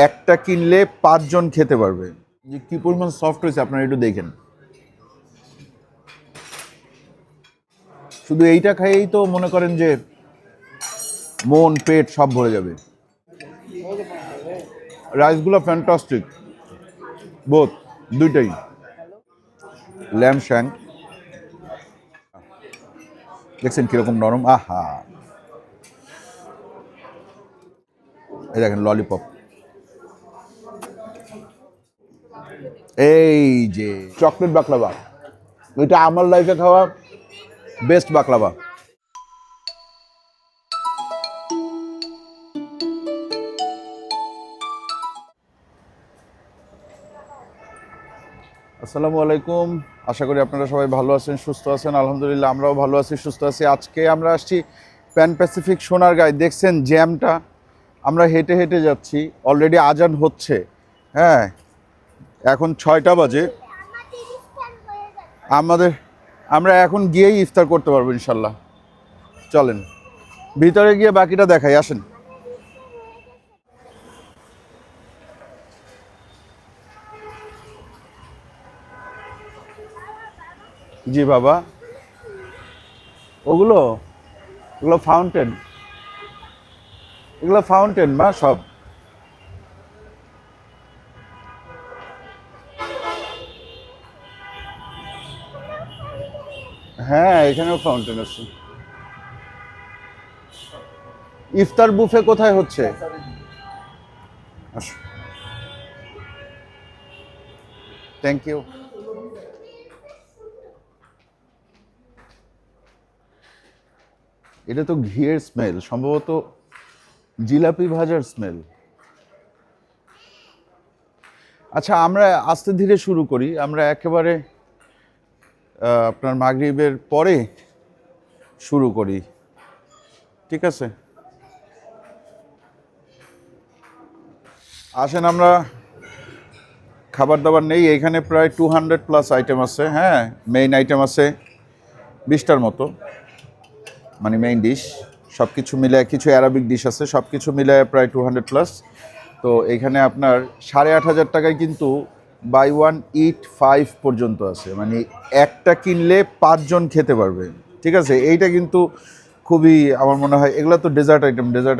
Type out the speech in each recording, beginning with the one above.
একটা কিনলে 5 জন খেতে পারবে। যে কি পরিমাণ সফট হয়েছে আপনারা একটু দেখেন। শুধু এইটা খাইয়েই তো মনে করেন যে মন পেট সব ভরে যাবে। রাইসগুলো ফ্যান্টাস্টিক, বোথ, দুইটাই। ল্যাম শ্যাঙ্ক দেখছেন কিরকম নরম, আহা। এই দেখেন ললিপপ, এই যে চকলেট বাকলাভা, এটা আমার লাইফে খাওয়া বেস্ট বাকলাভা। আসসালামু আলাইকুম, আশা করি আপনারা সবাই ভালো আছেন, সুস্থ আছেন। আলহামদুলিল্লাহ আমরাও ভালো আছি, সুস্থ আছি। আজকে আমরা আসছি প্যান প্যাসিফিক সোনারগাঁয়। দেখছেন জ্যামটা, আমরা হেঁটে হেঁটে যাচ্ছি, অলরেডি আজান হচ্ছে। হ্যাঁ, এখন 6টা বাজে। আমরা এখন গিয়েই ইফতার করতে পারবো ইনশাল্লাহ। চলেন ভিতরে গিয়ে বাকিটা দেখাই, আসেন। জি বাবা, ওগুলো ওগুলো ফাউন্টেন, এগুলো ফাউন্টেন মা সব। হ্যাঁ, এখানেও ফাউন্টেন আছে। ইফতার বুফে কোথায় হচ্ছে? Thank you. এটা তো ঘিয়ের স্মেল, সম্ভবত জিলাপি ভাজার স্মেল। আচ্ছা, আমরা আস্তে ধীরে শুরু করি। আমরা একেবারে আপনার মাগরিবের পরে শুরু করি, ঠিক আছে? আসেন আমরা খাবার দাবার নেই। এখানে প্রায় 200+ আইটেম আছে। হ্যাঁ, মেইন আইটেম আছে 20টার মতো, মানে মেইন ডিশ সব কিছু মিলে, কিছু অ্যারাবিক ডিশ আছে, সব কিছু মিলে প্রায় 200+। তো এখানে আপনার 8,500 টাকায় কিন্তু বাই 1 ইট 5 পর্যন্ত আছে, মানে একটা কিনলে 5 জন খেতে পারবে, ঠিক আছে? এইটা কিন্তু খুবই, আমার মনে হয় এগুলো তো ডেজার্ট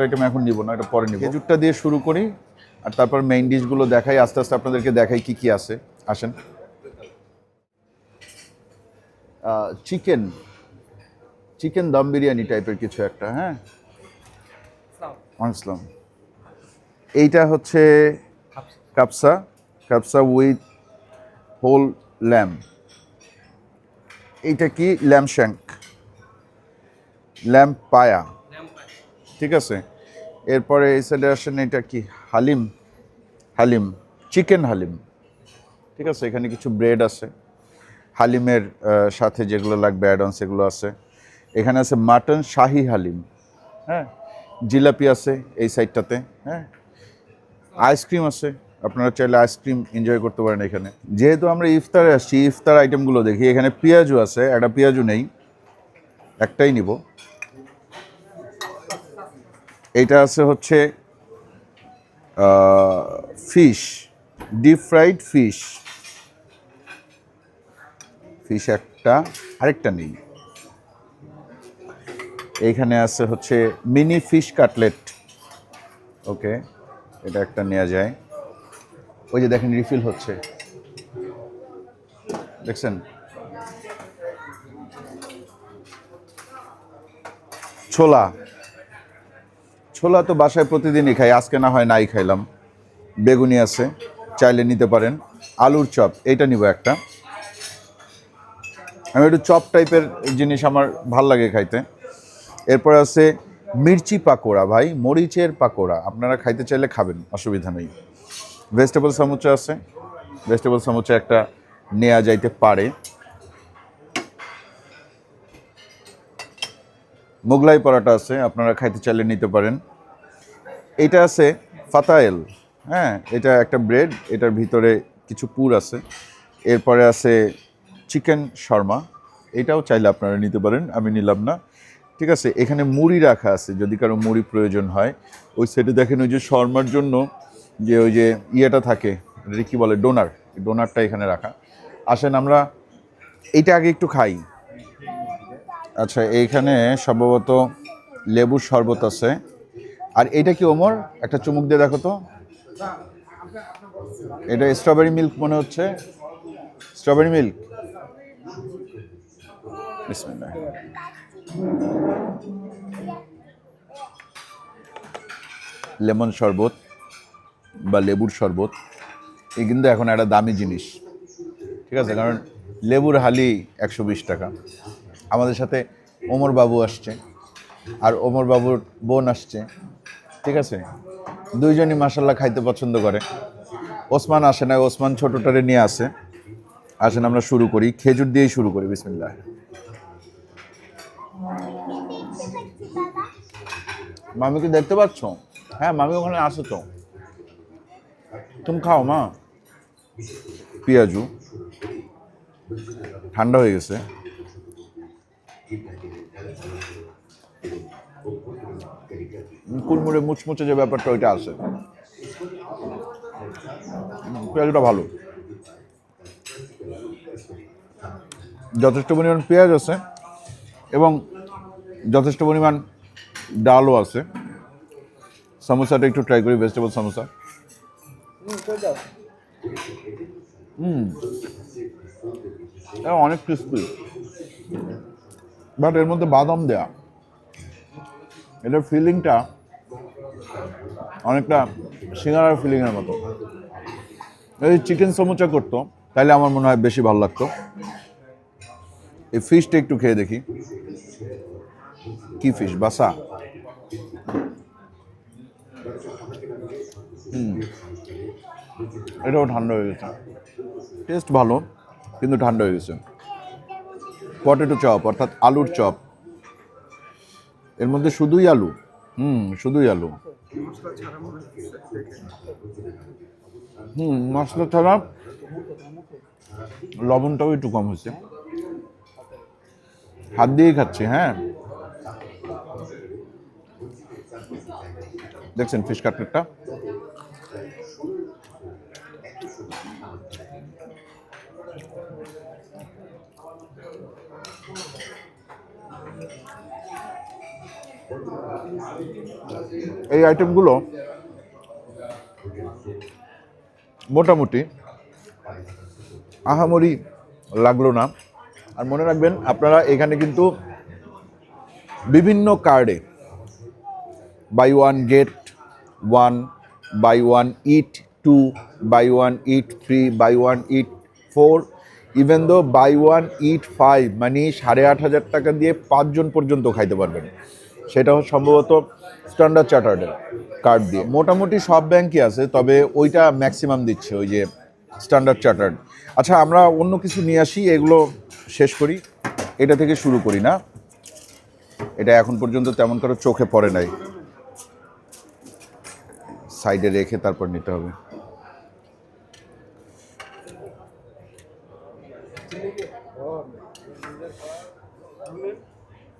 আইটেম এখন নিব না, এটা পরে নিব। খেজুরটা দিয়ে শুরু করি আর তারপর মেইন ডিশগুলো দেখাই, আস্তে আস্তে আপনাদেরকে দেখাই কি কি আছে। আসেন। চিকেন দম বিরিয়ানি টাইপের কিছু একটা। হ্যাঁ, আসসালাম। এইটা হচ্ছে কাপসা উইথ হোল ল্যাম। এইটা কি? ল্যাম শ্যাঙ্ক, ল্যাম পায়া, ঠিক আছে। এরপরে এই সাইডে আসেন, এটা কি? হালিম, চিকেন হালিম, ঠিক আছে। এখানে কিছু ব্রেড আছে, হালিমের সাথে যেগুলো লাগবে অ্যাড অন সেগুলো আছে। এখানে আছে মাটন শাহি হালিম। হ্যাঁ, জিলাপি আছে এই সাইডটাতে। হ্যাঁ, আইসক্রিম আছে, আপনারা চাইলে আইসক্রিম এনজয় করতে পারেন এখানে। যেহেতু আমরা ইফতারে আসছি, ইফতার আইটেমগুলো দেখি। এখানে পেঁয়াজু আছে, একটা পেঁয়াজু নেই, একটাই নিব। এইটা আছে হচ্ছে ফিশ, ডিপ ফ্রাইড ফিশ একটা, আরেকটা নেই। এইখানে আছে হচ্ছে মিনি ফিশ কাটলেট, ওকে, এটা একটা নেওয়া যায়। ওই যে দেখেন রিফিল হচ্ছে, দেখছেন। ছোলা তো বাসায় প্রতিদিনই খাই, আজকে না হয় নাই খাইলাম। বেগুনি আছে, চাইলে নিতে পারেন। আলুর চপ, এইটা নিব একটা। আমি একটু চপ টাইপের জিনিস আমার ভাল লাগে খাইতে। এরপর আছে মির্চি পাকোড়া, ভাই মরিচের পাকোড়া, আপনারা খাইতে চাইলে খাবেন, অসুবিধা নেই। ভেজিটেবল সামুচা আছে, ভেজিটেবল সামুচা একটা নেওয়া যাইতে পারে। মোগলাই পরাটা আছে, আপনারা খাইতে চাইলে নিতে পারেন। এটা আছে ফাতায়েল, হ্যাঁ, এটা একটা ব্রেড, এটার ভিতরে কিছু পুর আছে। এরপরে আছে চিকেন শর্মা, এটাও চাইলে আপনারা নিতে পারেন, আমি নিলাম না, ঠিক আছে। এখানে মুড়ি রাখা আছে, যদি কারো মুড়ি প্রয়োজন হয়। ওই সাইডে দেখেন ওই যে শর্মার জন্য যে ওই যে ইয়েটা থাকে, এটা কি বলে, ডোনার, ডোনারটা এখানে রাখা। আসেন আমরা এইটা আগে একটু খাই। আচ্ছা, এইখানে সম্ভবত লেবুর শরবত আছে। আর এটা কি ওমর, একটা চুমুক দিয়ে দেখো তো। এটা স্ট্রবেরি মিল্ক মনে হচ্ছে, স্ট্রবেরি মিল্ক। বিসমিল্লাহ। লেমন শরবত বা লেবুর শরবত, এই কিন্তু এখন একটা দামি জিনিস, ঠিক আছে? কারণ লেবুর হালি 120 টাকা। আমাদের সাথে ওমর বাবু আসছে, আর ওমর বাবুর বোন আসছে, ঠিক আছে? দুইজনই মাসাল্লাহ খাইতে পছন্দ করে। ওসমান আসে না, ওসমান ছোটটারে নিয়ে আসে। আসেন আমরা শুরু করি, খেজুর দিয়েই শুরু করি। বিসমিল্লাহ। মামি কি দেখতে পাচ্ছ? হ্যাঁ, মামি ওখানে আসো তো, তুমি খাও মা। পেঁয়াজু ঠান্ডা হয়ে গেছে। কুড়মুড়ে মুচমুচে যে ব্যাপারটা ওইটা আছে, পেঁয়াজটা ভালো, যথেষ্ট পরিমাণ পেঁয়াজ আছে এবং যথেষ্ট পরিমাণ ডালও আছে। সমোসাটা একটু ট্রাই করি, ভেজিটেবল সমোসা। অনেক ক্রিস্পি, বাট এর মধ্যে বাদাম দেয়া, এটার ফিলিংটা অনেকটা সিঙ্গারার ফিলিংয়ের মতো। যদি চিকেন সমোসা করতো তাহলে আমার মনে হয় বেশি ভালো লাগতো। এই ফিশটা একটু খেয়ে দেখি, কি ফিশ, বাসা। এটাও ঠান্ডা হয়ে গেছে, টেস্ট ভালো কিন্তু ঠান্ডা হয়ে গেছে। পটেটো চপ অর্থাৎ আলুর চপ, এর মধ্যে শুধুই আলু, শুধুই আলু। মশলা ছাড়া, লবণটাও একটু কম হয়েছে। হাত দিয়েই খাচ্ছি। হ্যাঁ, দেখছেন ফিশ কাটলেটটা, এই আইটেমগুলো মোটামুটি আহামরি লাগলো না। আর মনে রাখবেন আপনারা এখানে কিন্তু বিভিন্ন কার্ডে buy one get one, buy one eat two, buy one eat three, buy one eat four, even though buy one eat five, মানে 8,500 টাকা দিয়ে 5 জন পর্যন্ত খাইতে পারবেন। সেটা সম্ভবত স্ট্যান্ডার্ড চার্টার্ডের কার্ড দিয়ে। মোটামুটি সব ব্যাংকই আছে, তবে ওইটা ম্যাক্সিমাম দিচ্ছে, ওই যে স্ট্যান্ডার্ড চার্টার্ড। আচ্ছা, আমরা অন্য কিছু নিয়ে আসি, এগুলো শেষ করি, এটা থেকে শুরু করি না, এটা এখন পর্যন্ত তেমন কারো চোখে পড়ে নাই, সাইডে রেখে তারপর নিতে হবে।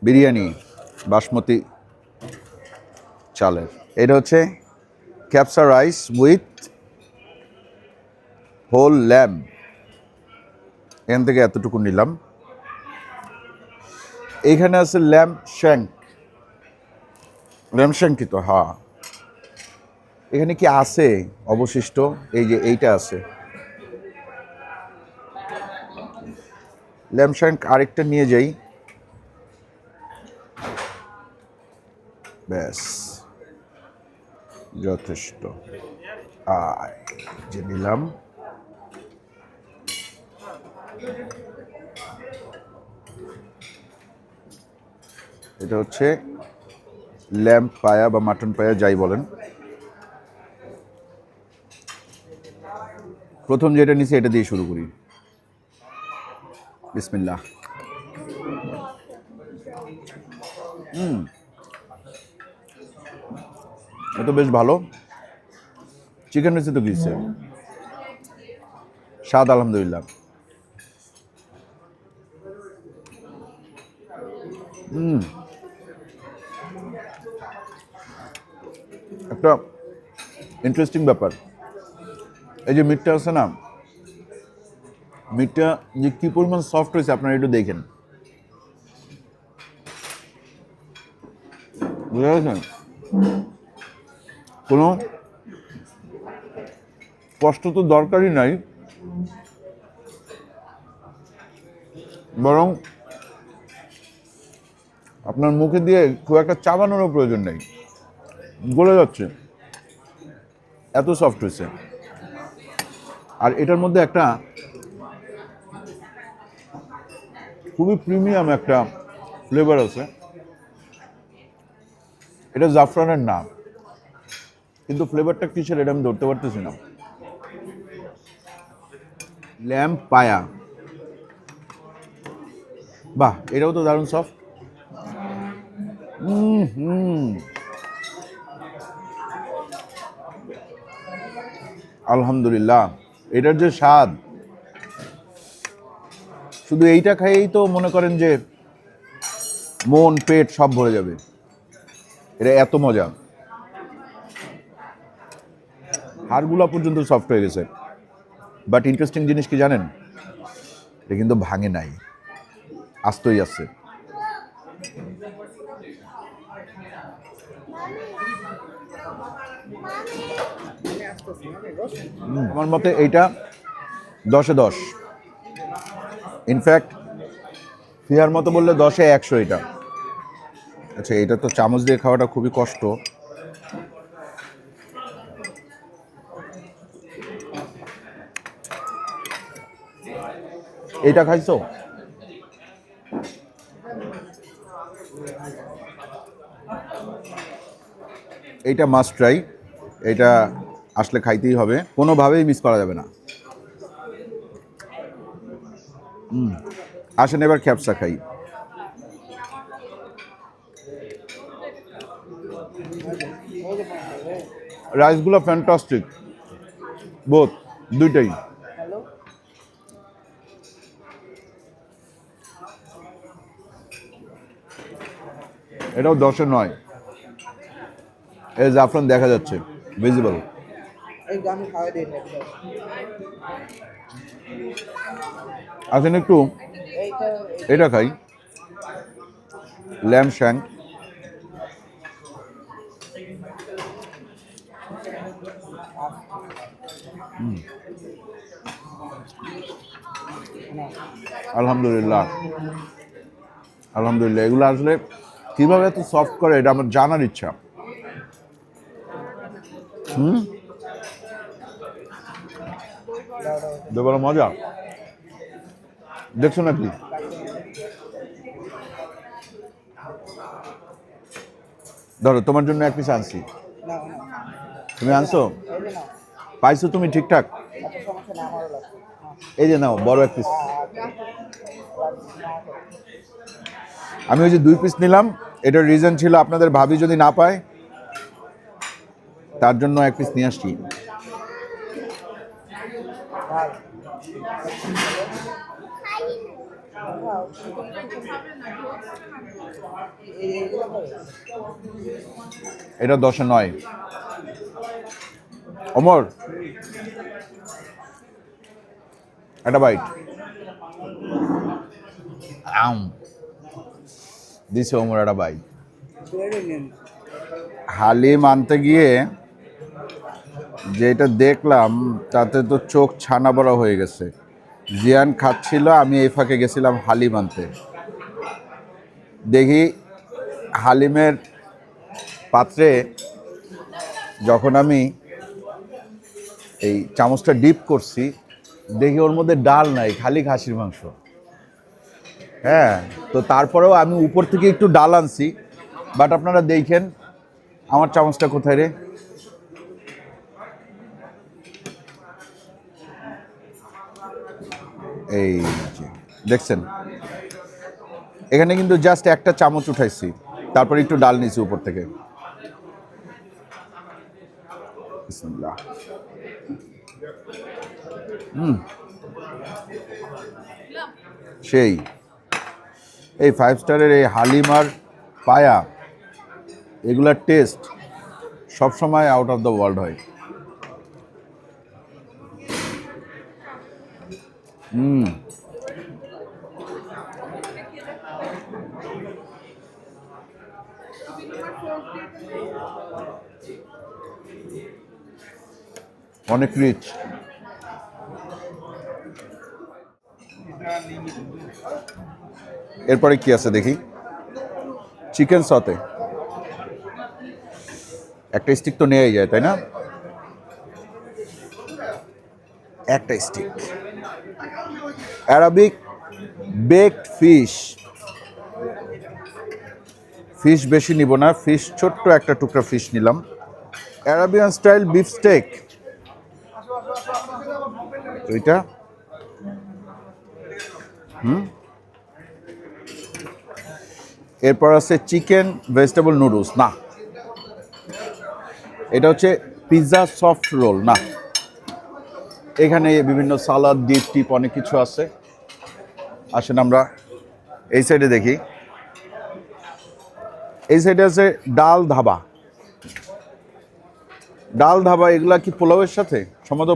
বিরিয়ানি বাসমতি চালের, এটা হচ্ছে kabsa rice with whole lamb, এখান থেকে এতটুকু নিলাম। এইখানে আছে ল্যাম্ব শ্যাঙ্ক, ল্যাম্ব শ্যাঙ্কই তো, হ্যাঁ। এখানে কি আছে অবশিষ্ট? এই যে এইটা আছে ল্যাম্ব শ্যাঙ্ক, আরেকটা নিয়ে যাই, ব্যাস যথেষ্ট। যে নিলাম, এটা হচ্ছে ল্যাম্ব পায়া বা মাটন পায়া, যাই বলেন। প্রথম যেটা নিছি এটা দিয়ে শুরু করি। বিসমিল্লাহ। এটা বেশ ভালো, চিকেন রয়েছে তো গিয়েছে, স্বাদ আলহামদুলিল্লাহ। একটা ইন্টারেস্টিং ব্যাপার, এই যে মিটটা আছে না, মিটটা যে কি পরিমাণ সফট হয়েছে আপনারা একটু দেখেন, বুঝতে পারছেন? কোনো কষ্ট তো দরকারই নাই, বরং আপনার মুখে দিয়ে খুব একটা চাবানোরও প্রয়োজন নেই, গলে যাচ্ছে, এত সফট হয়েছে। আর এটার মধ্যে একটা খুবই প্রিমিয়াম একটা ফ্লেভার আছে, এটা জাফরানের না, কিন্তু ফ্লেভারটা কিসের এটা আমি ধরতে পারতেছি না। ল্যাম্প পায়া, বাহ, এটাও তো দারুণ সফট। আলহামদুলিল্লাহ, এটার যে স্বাদ, শুধু এইটা খাইয়েই তো মনে করেন যে মন পেট সব ভরে যাবে, এটা এত মজা। হাড়গুলা পর্যন্ত সফট হয়ে গেছে। বাট ইন্টারেস্টিং জিনিস কি জানেন, এটা কিন্তু ভাঙে নাই, আস্তই আছে। আমার মতে এইটা 10-এ 10, ইনফ্যাক্ট ফিয়ার মতো বললে 10-এ 100 এটা। আচ্ছা, এটা তো চামচ দিয়ে খাওয়াটা খুবই কষ্ট। এইটা খাইছো? এইটা মাস্ট ট্রাই, এটা আসলে খাইতেই হবে, কোনোভাবেই মিস করা যাবে না। আসেন এবার খ্যাপসা খাই। রাইসগুলো ফ্যান্টাস্টিক, বোথ, দুইটাই। এটাও 10-এ 9, এই জাফরান দেখা যাচ্ছে, ভিজিবল। আসেন একটু এটা খাই, ল্যাম্ব শ্যাঙ্ক। আলহামদুলিল্লাহ, আলহামদুলিল্লাহ, এগুলো আসলে কিভাবে এত সফট করে এটা আমার জানার ইচ্ছা। বড় মজা, দেখছো নাকি? ধরো তোমার জন্য এক পিস আনছি, তুমি আনছো, পাইছো তুমি ঠিকঠাক, এই যে নাও বড় এক পিস। আমি ওই যে 2 পিস নিলাম, এটার রিজন ছিল আপনাদের ভাবি যদি না পায়, তার জন্য এক পিস নিয়ে আসছি। এটা 10-এ 9। ওমর, একটা বাইট দিছে, ওমর একটা বাইট। হালিম আনতে গিয়ে যেটা দেখলাম তাতে তো চোখ ছানা বড় হয়ে গেছে। জিয়ান খাচ্ছিল, আমি এই ফাঁকে গেছিলাম হালিম আনতে, দেখি হালিমের পাত্রে যখন আমি এই চামচটা ডিপ করছি, দেখি ওর মধ্যে ডাল নাই, খালি খাসির মাংস। হ্যাঁ, তো তারপরেও আমি উপর থেকে একটু ডাল আনছি, বাট আপনারা দেখেন আমার চামচটা কোথায় রে। এই যে দেখছেন, এখানে কিন্তু জাস্ট একটা চামচ উঠাইছি, তারপর একটু ডাল নিছি উপর থেকে। বিসমিল্লাহ। সেই এই 5 স্টারের এই হালিম আর পায়া, এগুলার টেস্ট সবসময় আউট অফ দ্য ওয়ার্ল্ড হয়। অনেক রিচ। এরপরে কি আছে দেখি। চিকেন সতে একটা স্টিক তো নেওয়াই যায়, তাই না? একটা stick Arabic baked fish. Fish বেশি নিব না, ফিশ ছোট্ট একটা টুকরা ফিশ নিলাম। অ্যারাবিয়ান স্টাইল বিফ স্টেক ওইটা। এরপর আছে চিকেন ভেজিটেবল নুডলস। না, এটা হচ্ছে পিৎজা সফট রোল। না, এখানে বিভিন্ন সালাদ ডিপ টিপ অনেক কিছু আছে। আসেন আমরা এই সাইডে দেখি। এই সাইডে আছে ডাল ধাবা। ডাল ধাবা এগুলা কি পোলাওয়ের সাথে? সম্ভবত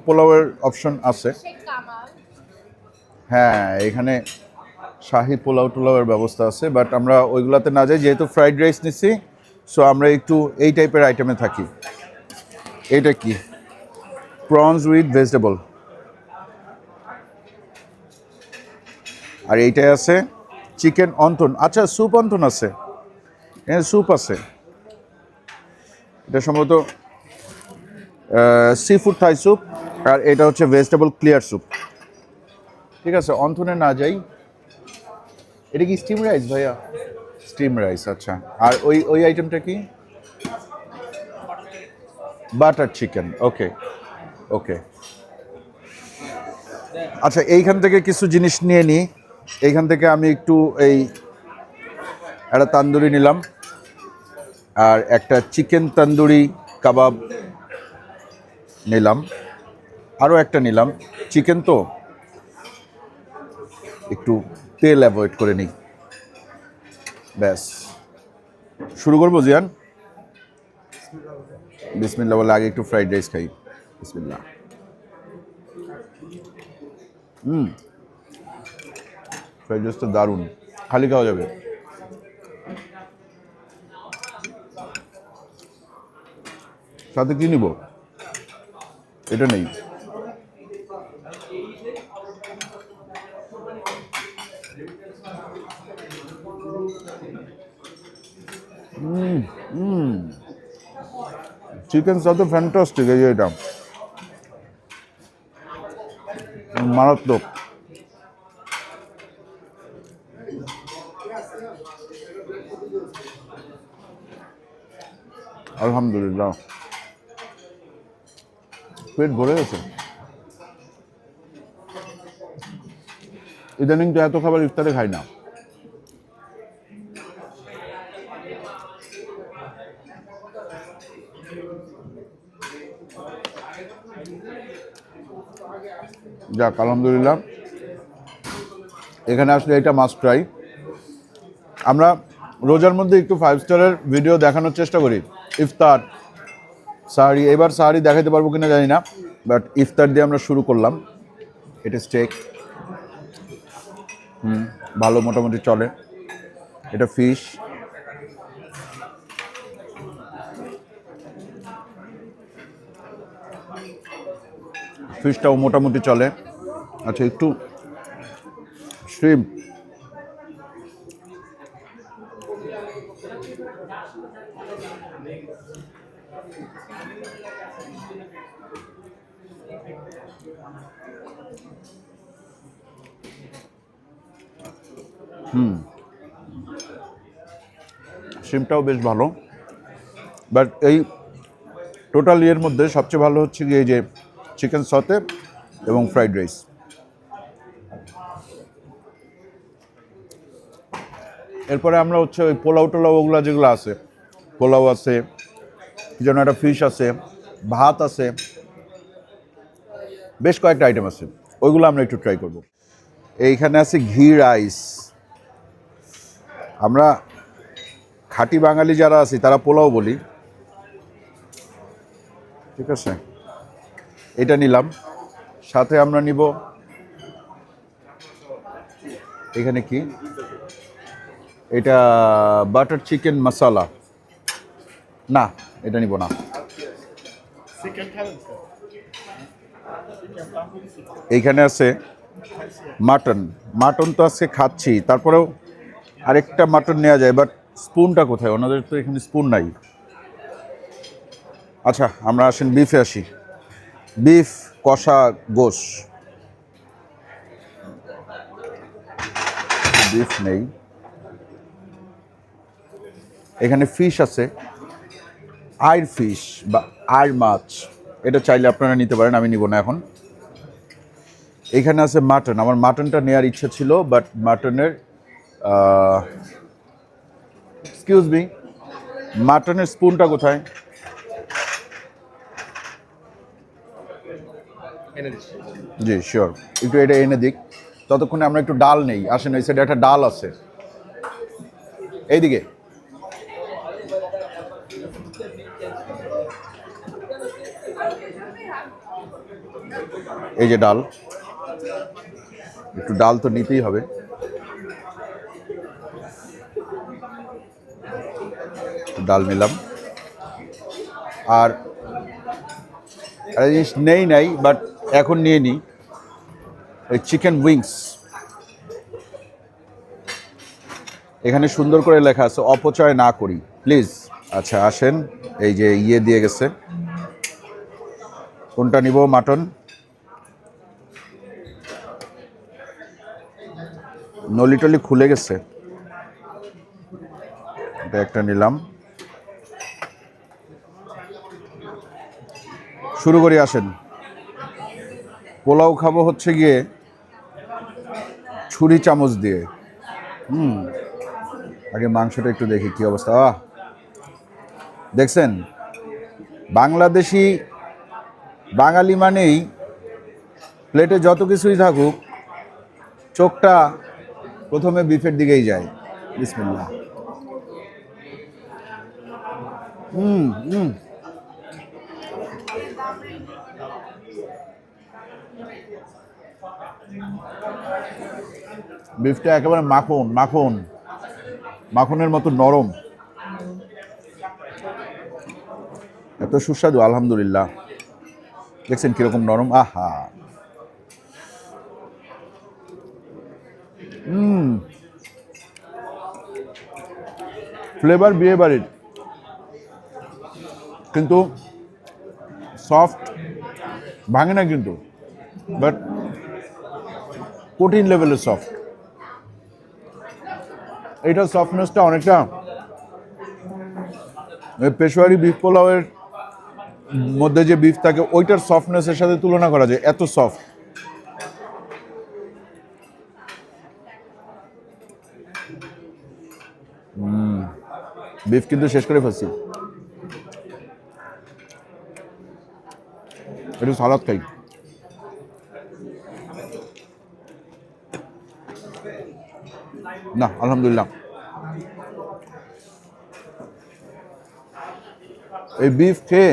পোলাওয়ের অপশন আছে। হ্যাঁ, এখানে শাহি পোলাওয়ের ব্যবস্থা আছে, বাট আমরা ওইগুলাতে না যাই, যেহেতু ফ্রাইড রাইস নিচ্ছি। সো আমরা একটু এই টাইপের আইটেমে থাকি। এটা কি? Prawns with vegetable. আর এইটাই আছে চিকেন অন্তন। আচ্ছা, স্যুপ অন্তন আছে, স্যুপ আছে। এটা সম্ভবত সি ফুড থাই স্যুপ, আর এটা হচ্ছে ভেজিটেবল ক্লিয়ার স্যুপ। ঠিক আছে, অন্তনে না যাই। এটা কি স্টিম রাইস ভাইয়া? স্টিম রাইস, আচ্ছা। আর ওই আইটেমটা কি? Butter chicken. Okay okay. আচ্ছা, এইখান থেকে কিছু জিনিস নিয়ে নিই। এইখান থেকে আমি একটু একটা তান্দুরি নিলাম, আর একটা চিকেন তন্দুরি কাবাব নিলাম, আরও একটা নিলাম। চিকেন তো একটু তেল অ্যাভয়েড করে নিই। ব্যাস, শুরু করবো জিয়ান। বিসমিল্লাহ বলে আগে একটু ফ্রাইড রাইস খাই। বিসমিল্লাহ। ফ্রাইড রাইস তো দারুণ, খালি খাওয়া যাবে। সাথে কি নিব? এটা নেই। চিকেন সাথে ফ্যান্টাস্টিক। এই যে এটা মারাত্মক। আলহামদুলিল্লাহ, পেট ভরে গেছে। ইদানিং তো এত খাবার ইফতারে খাই না। যাক, আলহামদুলিল্লাহ, এখানে আসলে এটা মাস্ট ট্রাই। আমরা রোজার মধ্যে একটু 5 স্টারের ভিডিও দেখানোর চেষ্টা করি। ইফতার, সাহারি, এবার সাহারি দেখাতে পারবো কিনা জানি না, বাট ইফতার দিয়ে আমরা শুরু করলাম। এটা স্টেক, ভালো মোটামুটি চলে। এটা ফিশ, ফিশটাও মোটামুটি চলে। আচ্ছা, একটু শ্রিম্প। শ্রিম্পটাও বেশ ভালো, বাট এই টোটাল ইয়ের মধ্যে সবচেয়ে ভালো হচ্ছে গিয়ে এই যে চিকেন সতে এবং ফ্রাইড রাইস। এরপরে আমরা হচ্ছে ওই পোলাও টোলাও ওগুলো যেগুলো আছে, পোলাও আছে, কি যেন একটা ফিশ আছে, ভাত আছে, বেশ কয়েকটা আইটেম আছে, ওইগুলো আমরা একটু ট্রাই করব। এইখানে আছে ঘি রাইস। আমরা খাঁটি বাঙালি যারা আছি তারা পোলাও বলি। ঠিক আছে, এটা নিলাম। সাথে আমরা নিব এখানে কি, এটা বাটার চিকেন মশলা, না এটা নিব না। এইখানে আছে মাটন, মাটন তো আজকে খাচ্ছি, তারপরেও আরেকটা মাটন নেওয়া যায়, বাট স্পুনটা কোথায়? ওনাদের তো এখানে স্পুন নাই। আচ্ছা আমরা আসেন বিফে আসি। বিফ কষা গোশ, বিফ নেই। এখানে ফিশ আছে, আইর ফিশ বা আইর মাছ, এটা চাইলে আপনারা নিতে পারেন, আমি নিব না এখন। এখানে আছে মাটন, আমার মাটনটা নেওয়ার ইচ্ছা ছিল, বাট মাটনের এক্সকিউজ মি, মাটনের স্পুনটা কোথায়? জি শিওর, একটু এটা এনে দিক। ততক্ষণে আমরা একটু ডাল নেই, আসেন ওই সাইডে একটা ডাল আছে, এইদিকে। এই যে ডাল, একটু ডাল তো নিতেই হবে। ডাল নিলাম। আর একটা জিনিস নেই নাই, বাট এখন নিয়ে নিই, এই চিকেন উইংস। এখানে সুন্দর করে লেখা আছে অপচয় না করি প্লিজ। আচ্ছা আসেন, এই যে ইয়ে দিয়ে গেছে, কোনটা নিব? মাটন, নলি টলি খুলে গেছে, এটা একটা নিলাম। শুরু করি আসেন। পোলাও খাবো হচ্ছে গিয়ে ছুরি চামচ দিয়ে। আগে মাংসটা একটু দেখি কি অবস্থা। দেখছেন, বাংলাদেশি বাঙালি মানেই প্লেটে যত কিছুই থাকুক, চোখটা প্রথমে বিফের দিকেই যায়। বিসমিল্লাহ। বিফটা একেবারে মাখন মাখন, মাখনের মতো নরম, এত সুস্বাদু, আলহামদুলিল্লাহ। দেখছেন কিরকম নরম, আহা। ফ্লেভার বিয়ে বাড়ির, কিন্তু সফট, ভাঙে না কিন্তু, বাট কঠিন লেভেলের সফট। এইটার সফটনেসটা অনেকটা পেশোয়ারি বিফ পোলাওয়ের মধ্যে যে বিফ থাকে ওইটার সফটনেসের সাথে তুলনা করা যায়, এত সফট। বিফ কিন্তু শেষ করে ফেলছি, একটু সালাদ খাই। না আলহামদুলিল্লাহ, এই বিফ খেয়ে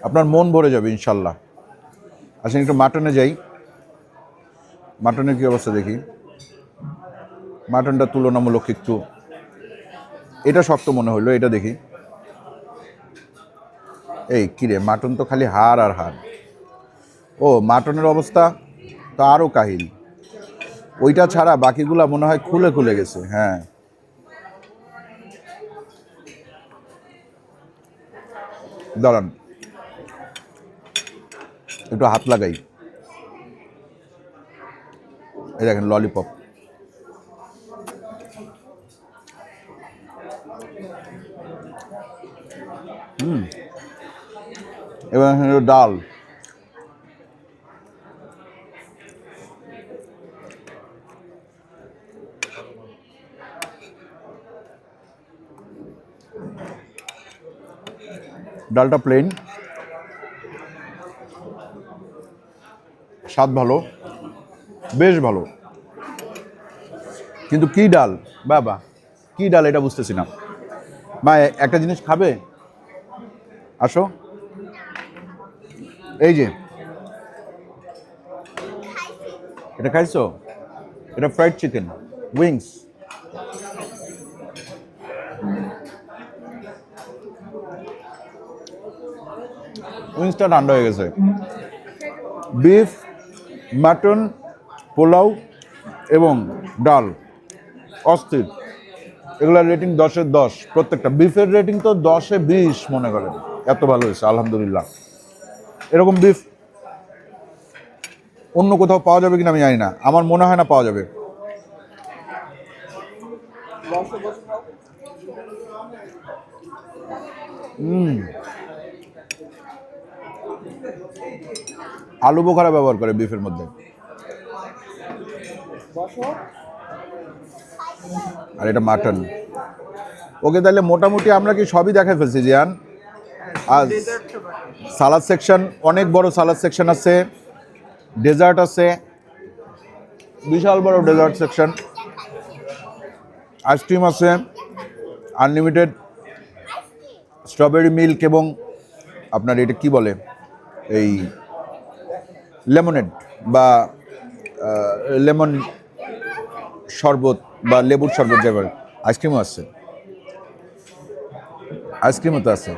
আপনার মন ভরে যাবে ইনশাল্লাহ। আসেন একটু মাটনে যাই, মাটনের কি অবস্থা দেখি। মাটনটা তুলনামূলক একটু, এটা শক্ত মনে হলো, এটা দেখি। এই কিরে, মাটন তো খালি হাড় আর হাড়। ও মাটনের অবস্থা তো আরও কাহিল, ওইটা ছাড়া বাকিগুলা মনে হয় খুলে খুলে গেছে। হ্যাঁ, দাঁড়ান একটু হাত লাগাই। এই দেখেন ললিপপ, এবার ডাল, ডালটা প্লেন, স্বাদ ভালো, বেশ ভালো, কিন্তু কি ডাল বাবা, কি ডাল এটা বুঝতেছি না। মা একটা জিনিস খাবে, আসো। এই যে এটা খাইছো? এটা ফ্রাইড চিকেন উইংস। উইংসটা ঠান্ডা হয়ে গেছে। বিফ, মাটন, পোলাও এবং ডাল অস্থির। এগুলোর রেটিং 10-এ 10 প্রত্যেকটা। বিফের রেটিং তো 10-এ 20 মনে করেন, এত ভালো হয়েছে আলহামদুলিল্লাহ। এরকম বিফ অন্য কোথাও পাওয়া যাবে কিনা আমি জানি না, আমার মনে হয় না পাওয়া যাবে। আলু বোখারা ব্যবহার করে বিফের মধ্যে। আর এটা মাটন। ওকে, তাহলে মোটামুটি আমরা কি সবই দেখে ফেলছি জিয়ান? আর সালাদ সেকশন, অনেক বড় সালাদ সেকশন আছে, ডেজার্ট আছে, বিশাল বড় ডেজার্ট সেকশন, আইসক্রিম আছে আনলিমিটেড, স্ট্রবেরি মিল্ক এবং আপনার এটা কি বলে এই লেমনেড বা লেমন শরবত বা লেবুর শরবত যেভাবে। আইসক্রিমও আছে, আইসক্রিমও তো আছে,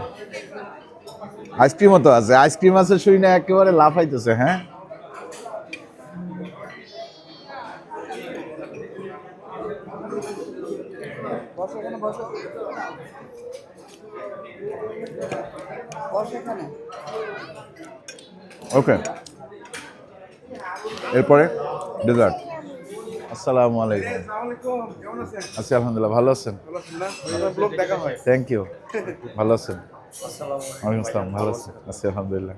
আইসক্রিমও তো আছে, আইসক্রিম আছে শুই না একেবারে লাফাইতেছে। হ্যাঁ, ওকে। এরপরে ডেজার্ট। আসসালামু আলাইকুম। আছি আলহামদুলিল্লাহ, ভালো আছেন? Thank you. ভালো আছেন? ওয়ালাইকুম আসসালাম, ভালো আছেন? আছি আলহামদুলিল্লাহ।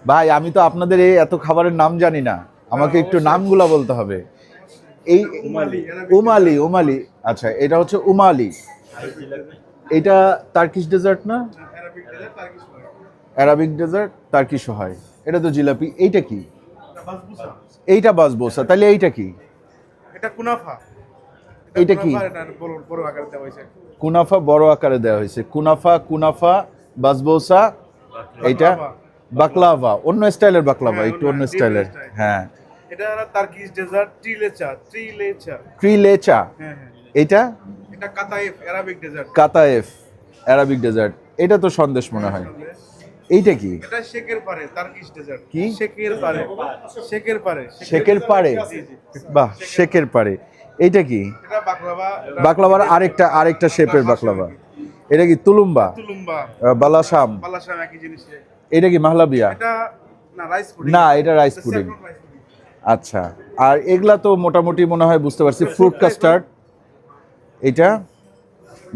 ভাই আমি তো আপনাদের এই এত খাবারের নাম জানি না, আমাকে একটু নামগুলা বলতে হবে। এই উমালি, উমালি, আচ্ছা এটা হচ্ছে উমালি। এটা টার্কিশ ডেজার্ট না? অ্যারাবিক ডেজার্ট, টার্কিশও হয়। এটা তো জিলাপি। এইটা কি? এইটা বাসবোসা। তাহলে এইটা কি? এটা কুনাফা। এইটা কি? বড় আকারে দেওয়া হয়েছে। কুনাফা বড় আকারে দেওয়া হয়েছে। কুনাফা, কুনাফা, বাসবোসা, এইটা বাকলাভা, অন্য স্টাইলের বাকলাভা, একটু অন্য স্টাইলের। হ্যাঁ, এটা টার্কিশ ডেজার্ট, ট্রিলেচা, ট্রিলেচা। ট্রিলেচা। হ্যাঁ হ্যাঁ। এইটা এটা qatayef Arabic dessert. Qatayef Arabic dessert. এটা তো সন্দেশ মনে হয়। এইটা কি? এটা শেকের পারে, টার্কিশ ডেজার্ট। কি? শেকের পারে, শেকের পারে, শেকের পাড়ে। বাহ, শেকের পাড়ে। এইটা কি? এটা বাকলাভা। বাকলাভার আরেকটা শেপের বাকলাভা। এটা কি তুলুম্বা? তুলুম্বা, বালাসাম। বালাসাম একই জিনিস। এটা কি মাহলাবিয়া? এটা না রাইস পুডিং। না, এটা রাইস পুডিং। আচ্ছা, আর এগুলা তো মোটামুটি মনে হয় বুঝতে পারছি। ফ্রুট কাস্টার্ড, এটা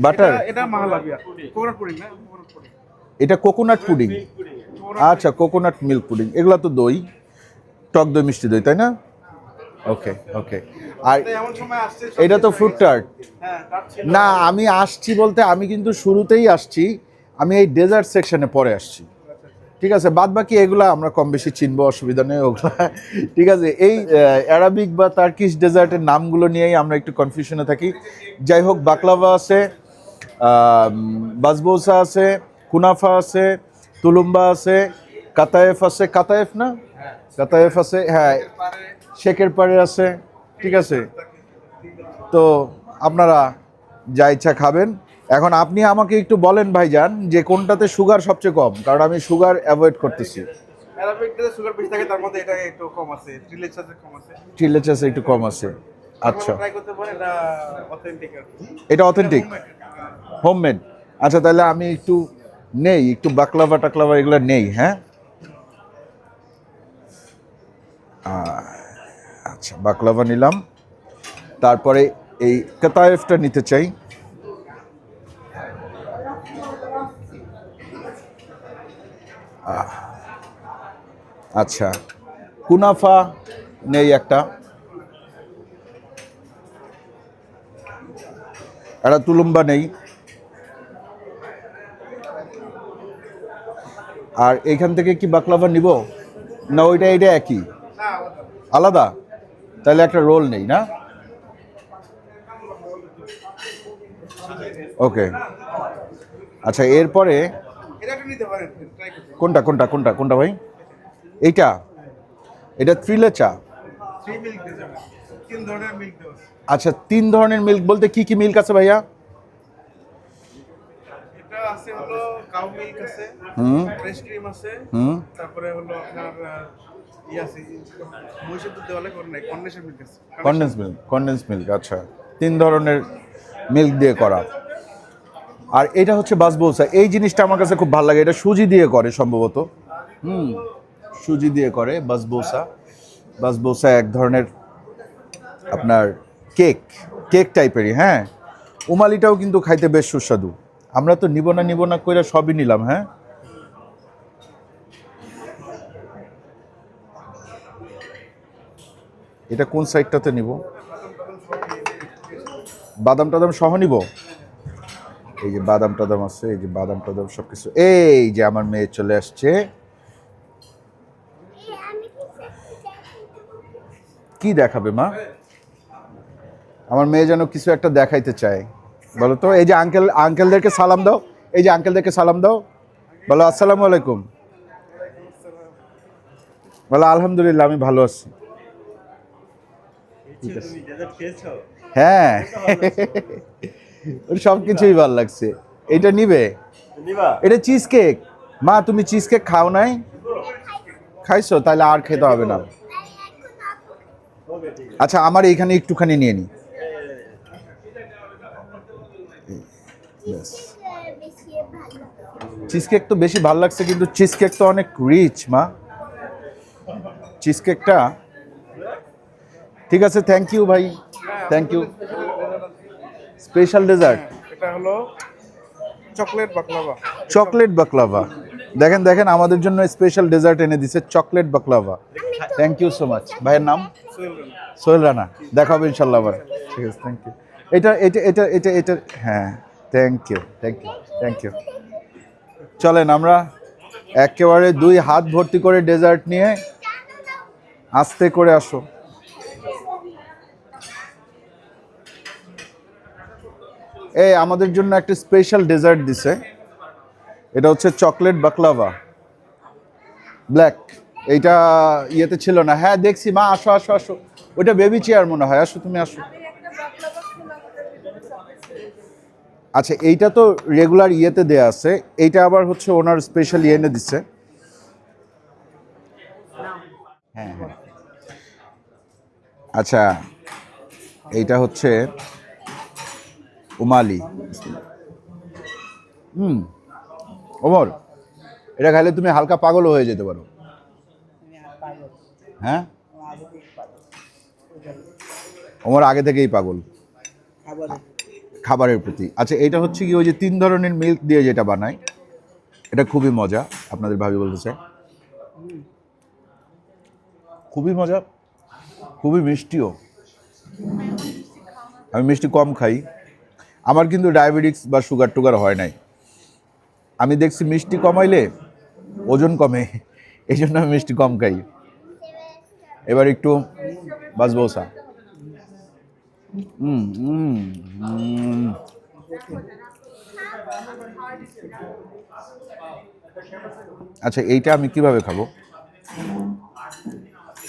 বাটার, এটা মাহলাবিয়া, কোকোনাট পুডিং না, কোকোনাট পুডিং। এটা কোকোনাট পুডিং। আচ্ছা, কোকোনাট মিল্ক পুডিং। এগুলা তো দই, টক দই, মিষ্টি দই, তাই না? ওকে ওকে। আর এমন সময় আসছে এটা তো ফ্রুট টার্ট। হ্যাঁ, টার্ট ছিল। না, আমি আসছি বলতে আমি কিন্তু শুরুতেই আসছি, আমি এই ডেজার্ট সেকশনে পরে আসছি। ঠিক আছে, বাদ বাকি এগুলা আমরা কম বেশি চিনবো, অসুবিধা নেই ওগুলা। ঠিক আছে, এই অ্যারাবিক বা টার্কিশ ডেজার্টের নামগুলো নিয়েই আমরা একটু কনফিউশনে থাকি। যাই হোক, বাকলাভা আছে, বাসবোসা আছে, কুনাফা আছে, তুলুম্বা আছে, কাতায়েফ আছে। কাতায়েফ না? কাতায়েফ আছে, হ্যাঁ। শেকের পাড়ে আছে। ঠিক আছে, তো আপনারা যা ইচ্ছা খাবেন। এখন আপনি আমাকে একটু বলেন ভাইজান যে কোনটাতে সুগার সবচেয়ে কম, কারণ আমি সুগার অ্যাভয়েড করতেছি। অ্যারাবিকটাতে সুগার বেশি থাকে, তার মধ্যে এটা একটু কম আছে, ট্রিলেচাতে কম আছে। চিলেচাসে একটু কম আছে। আচ্ছা, ট্রাই করতে পারেন, এটা অথেন্টিক আর কি। এটা অথেন্টিক হোমমেড। আচ্ছা, তাহলে আমি একটু নেই, একটু বাকলাভা টাকলাভা এগুলো নেই। হ্যাঁ, আচ্ছা, বাকলাভা নিলাম। তারপরে এই কাতায়েফটা নিতে চাই। আচ্ছা, কুনাফা নেই একটা, একটা তুলুম্বা নেই। আর এইখান থেকে কি বাকলাভা নিব না ওইটা এটা একই আলাদা? তাহলে একটা রোল নেই না? ওকে, আচ্ছা। এরপরে এটা একটু নিতে পারেন, ট্রাই করতে। কোনটা কোনটা কোনটা কোনটা ভাই? এইটা, এটা ত্রিলেচা। ফ্রি মিল্ক দিয়ে যাবে 3 ধরনের মিল্ক দেওয়া আছে। আচ্ছা 3 ধরনের মিল্ক বলতে কি কি মিল্ক আছে ভাইয়া? এটা আছে হলো কাউ মিল্ক আছে, হুম ফ্রেশ ক্রিম আছে, হুম তারপরে হলো আপনার আছে মহিষের দুধ দেওয়ালে করে নাই কন্ডেন্সার মিল্ক আছে। কনডেন্স মিল্ক আচ্ছা 3 ধরনের মিল্ক দিয়ে করা। আর এটা হচ্ছে বাসবোসা, এই জিনিসটা আমার কাছে খুব ভালো লাগে, এটা সুজি দিয়ে করে সম্ভবত। সুজি দিয়ে করে বাসবোসা। বাসবোসা এক ধরনের আপনার কেক কেক টাইপেরই, হ্যাঁ। উমালিটাও কিন্তু খাইতে বেশ সুস্বাদু। আমরা তো নিব না কইরা সবই নিলাম, হ্যাঁ। এটা কোন সাইডটাতে নিব? বাদাম টাদাম সহ নিব? এই যে বাদাম টাদাম আছে, এই যে বাদাম টাদাম সব কিছু। এই যে আমার মেয়ে চলে আসছে। কি দেখাবে মা? আমার মেয়ে যেন কিছু একটা দেখাইতে চায়। বলো তো। এই যে আঙ্কেলদেরকে সালাম দাও, এই যে আঙ্কেলদেরকে সালাম দাও, বলো আসসালামু আলাইকুম। বলো আলহামদুলিল্লাহ আমি ভালো আছি। হ্যাঁ ওর সব কিছুই ভালো লাগছে। এটা নিবে? এটা চিজ কেক। মা তুমি চিজ কেক খাও নাই? খাইছো? তাহলে আর খেতে হবে না। আচ্ছা আমার এইখানে একটুখানি নিয়ে নি। চিজ কেক তো বেশি ভালো লাগছে, কিন্তু চিজ কেক তো অনেক রিচ মা। চিজ কেকটা ঠিক আছে, থ্যাংক ইউ ভাই, থ্যাংক ইউ। স্পেশাল ডেজার্ট এটা হলো চকলেট বাকলাভা। Chocolate baklava. দেখেন দেখেন আমাদের জন্য স্পেশাল ডেজার্ট এনে দিছে, chocolate baklava. Thank you so much. ভাইয়ের নাম? সোহেল রানা। দেখা হবে ইনশাল্লাহ আবার। ঠিক আছে, থ্যাংক ইউ। এটা এটা এটা এটা এটা হ্যাঁ, thank you thank you thank you. চলেন আমরা একেবারে 2 হাত ভর্তি করে ডেজার্ট নিয়ে আস্তে করে আসো। এই আমাদের জন্য একটা স্পেশাল ডেজার্ট দিছে, এটা হচ্ছে চকলেট বাকলাভা ব্ল্যাক। এইটা ইয়েতে ছিল না। হ্যাঁ দেখছি মা, আসো আসো আসো। ওইটা বেবি চেয়ার মনে হয়, আসো তুমি আসো। আচ্ছা এইটা তো রেগুলার ইয়েতে দেয়া আছে, এইটা আবার হচ্ছে ওনার স্পেশাল ইয়ে এনে দিচ্ছে। হ্যাঁ হ্যাঁ আচ্ছা এইটা হচ্ছে উমালি। ওমর এটা খাইলে তুমি হালকা পাগলও হয়ে যেতে পারো। হ্যাঁ ওমর আগে থেকেই পাগল খাবারের প্রতি। আচ্ছা এটা হচ্ছে কি ওই যে 3 ধরনের মিল্ক দিয়ে যেটা বানায়, এটা খুবই মজা। আপনাদের ভাবি বলতেছে খুবই মজা, খুবই মিষ্টিও। আমি মিষ্টি কম খাই, আমার কিন্তু ডায়াবেটিক্স বা সুগার টুগার হয় নাই। আমি দেখছি মিষ্টি কমাইলে ওজন কমে, এই জন্য আমি মিষ্টি কম খাই। এবার একটু বাসবোসা। আচ্ছা এইটা আমি কিভাবে খাবো?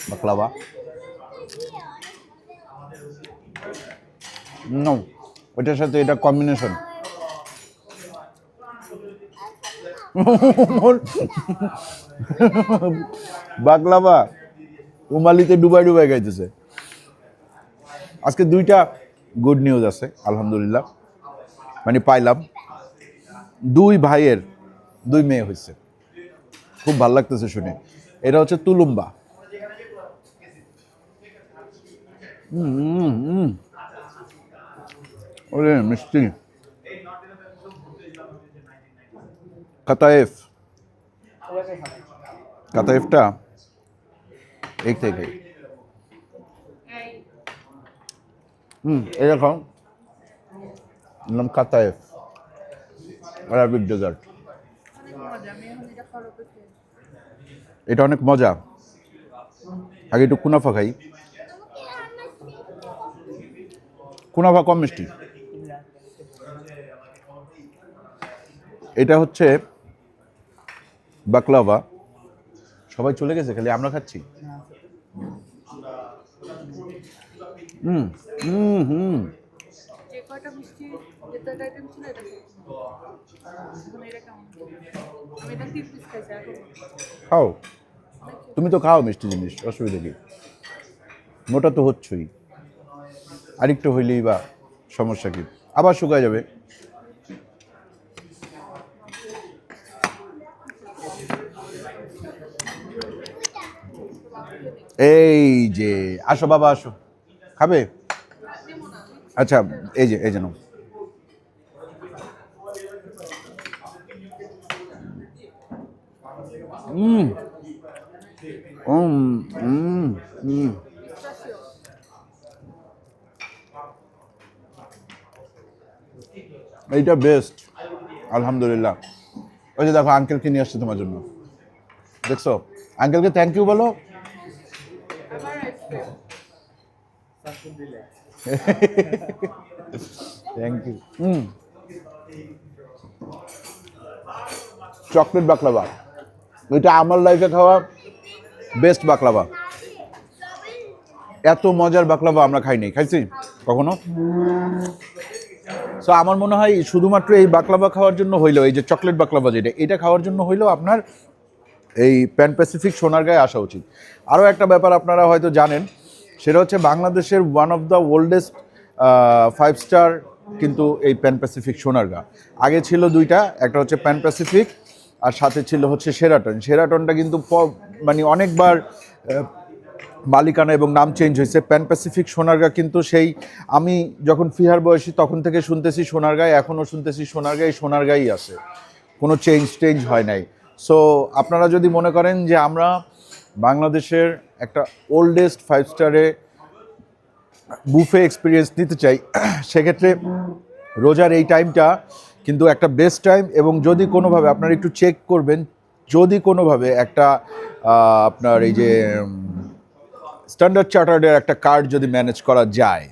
বাকলাভা নো, ওইটার সাথে এটা কম্বিনেশন। বাকলাভা উমালিতে ডুবাই ডুবাই খাইতেছে। আজকে 2টা গুড নিউজ আছে আলহামদুলিল্লাহ, মানে পাইলাম। 2 ভাইয়ের 2 মেয়ে হয়েছে, খুব ভালো লাগতেছে শুনে। এটা হচ্ছে তুলুম্বা। ওরে মিষ্টি। কাতায়েফ, কাতায়েফটা এই থেকে এটা খাও, নাম কাতায়েফ, আরবিক ডেজার্ট। এটা অনেক মজা। আগে একটু কুনাফা খাই। কুনাফা কম মিষ্টি। এটা হচ্ছে বাকলাভা। সবাই চলে গেছে, খালি আমরা খাচ্ছি। হুম হুম হুম যে কয়টা মিষ্টি যেটা আইটেম ছিল এটা এখন এটা কেমন আমি এটা 3 পিস খাইছি এখন খাও তুমি তো খাও মিষ্টি জিনিস, অসুবিধা কি, মোটা তো হচ্ছই, আরেকটু হইলেই বা সমস্যা কি, আবার শুকায় যাবে। এই যে আসো বাবা আসো, খাবে? আচ্ছা এই যে নাও। হুম হুম হুম হুম এইটা বেস্ট, আলহামদুলিল্লাহ। ওই যে দেখো আঙ্কেলকে নিয়ে আসছে তোমার জন্য, দেখছো? আঙ্কেলকে থ্যাংক ইউ বলো। আমার ice cream thank you. Chocolate baklava, এটা আমার লাইফে খাওয়া বেস্ট বাকলাভা। এত মজার বাকলাভা আমরা খাইনি, খাইছি কখনো। সো আমার মনে হয় শুধুমাত্র এই বাকলাভা খাওয়ার জন্য হইলো, এই যে চকলেট বাকলাভা যেটা, এটা খাওয়ার জন্য হইলো আপনার এই প্যান প্যাসিফিক সোনারগাঁয়ে আসা উচিত। আরও একটা ব্যাপার আপনারা হয়তো জানেন, সেটা হচ্ছে বাংলাদেশের one of the oldest 5 star কিন্তু এই প্যান প্যাসিফিক সোনারগাঁ। আগে ছিল দুইটা, একটা হচ্ছে প্যান প্যাসিফিক আর সাথে ছিল হচ্ছে সেরাটন। সেরাটনটা কিন্তু মানে অনেকবার মালিকানা এবং নাম চেঞ্জ হয়েছে। প্যান প্যাসিফিক সোনারগাঁ কিন্তু সেই আমি যখন ফিহার বয়সী তখন থেকে শুনতেছি সোনারগাঁয়, এখনও শুনতেছি সোনারগাঁই, সোনারগাঁই আছে, কোনো চেঞ্জ হয় নাই। সো আপনারা যদি মনে করেন যে আমরা বাংলাদেশের একটা ওল্ডেস্ট 5 স্টারে বুফে এক্সপিরিয়েন্স নিতে চাই, সেক্ষেত্রে রোজার এই টাইমটা কিন্তু একটা বেস্ট টাইম। এবং যদি কোনোভাবে আপনারা একটু চেক করবেন, যদি কোনোভাবে একটা আপনার এই যে স্ট্যান্ডার্ড চার্টার্ডের একটা কার্ড যদি ম্যানেজ করা যায়,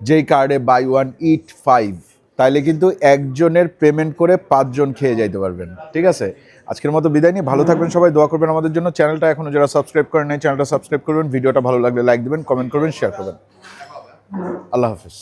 যেই কার্ডে বাই 1 ইট 5, তাইলে কিন্তু একজনের পেমেন্ট করে 5 জন খেয়ে যাইতে পারবেন। ঠিক আছে, আজকের মতো বিদায় নিয়ে ভালো থাকবেন সবাই, দোয়া করবেন আমাদের জন্য। চ্যানেলটা এখনো যারা সাবস্ক্রাইব করেন নাই, চ্যানেলটা সাবস্ক্রাইব করবেন, ভিডিওটা ভালো লাগলে লাইক দেবেন, কমেন্ট করবেন, শেয়ার করবেন। আল্লাহ হাফিজ।